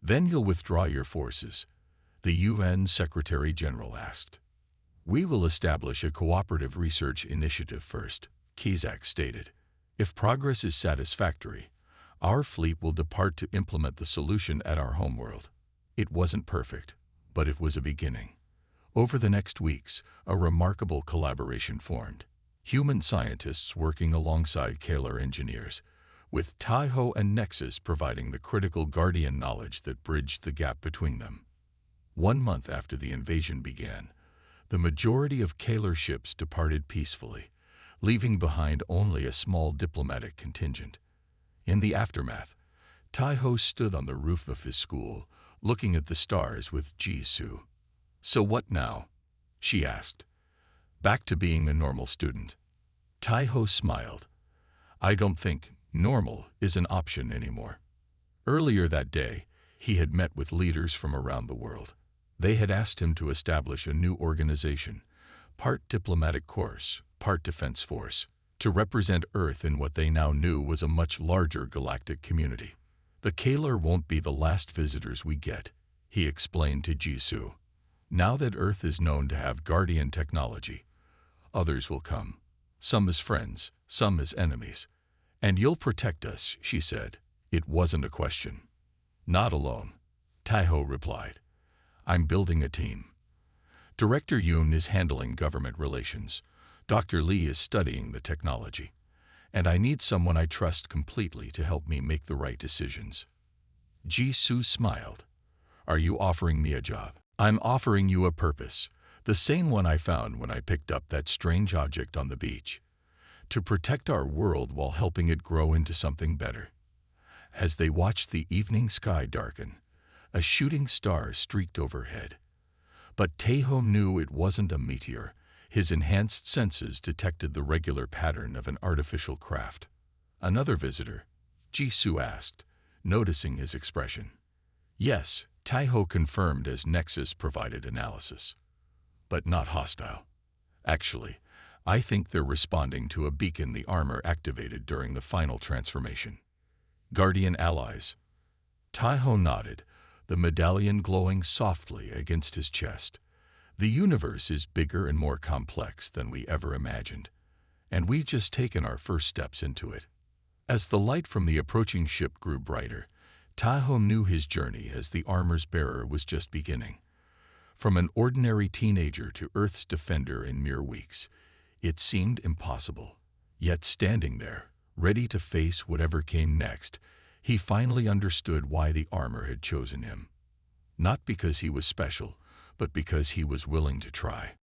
Then you'll withdraw your forces, the UN Secretary-General asked. We will establish a cooperative research initiative first, Kizaks stated. If progress is satisfactory, our fleet will depart to implement the solution at our homeworld. It wasn't perfect, but it was a beginning. Over the next weeks, a remarkable collaboration formed. Human scientists working alongside Kaler engineers, with Tahoe and Nexus providing the critical Guardian knowledge that bridged the gap between them. 1 month after the invasion began, the majority of Kaler ships departed peacefully, leaving behind only a small diplomatic contingent. In the aftermath, Tahoe stood on the roof of his school, looking at the stars with Jisoo. So what now? She asked. Back to being a normal student. Tahoe smiled. I don't think normal is an option anymore. Earlier that day, he had met with leaders from around the world. They had asked him to establish a new organization, part diplomatic corps, part defense force, to represent Earth in what they now knew was a much larger galactic community. The Kaler won't be the last visitors we get, he explained to Jisoo. Now that Earth is known to have Guardian technology, others will come. Some as friends, some as enemies. And you'll protect us, she said. It wasn't a question. Not alone, Taiho replied. I'm building a team. Director Yoon is handling government relations. Dr. Lee is studying the technology. And I need someone I trust completely to help me make the right decisions. Jisoo smiled. Are you offering me a job? I'm offering you a purpose, the same one I found when I picked up that strange object on the beach. To protect our world while helping it grow into something better. As they watched the evening sky darken, a shooting star streaked overhead. But Taeho knew it wasn't a meteor. His enhanced senses detected the regular pattern of an artificial craft. Another visitor? Jisoo asked, noticing his expression. Yes, Taeho confirmed as Nexus provided analysis. But not hostile. Actually, I think they're responding to a beacon the armor activated during the final transformation. Guardian allies. Taeho nodded, the medallion glowing softly against his chest. The universe is bigger and more complex than we ever imagined, and we've just taken our first steps into it. As the light from the approaching ship grew brighter, Taeho knew his journey as the armor's bearer was just beginning. From an ordinary teenager to Earth's defender in mere weeks, it seemed impossible. Yet standing there, ready to face whatever came next, he finally understood why the armor had chosen him. Not because he was special, but because he was willing to try.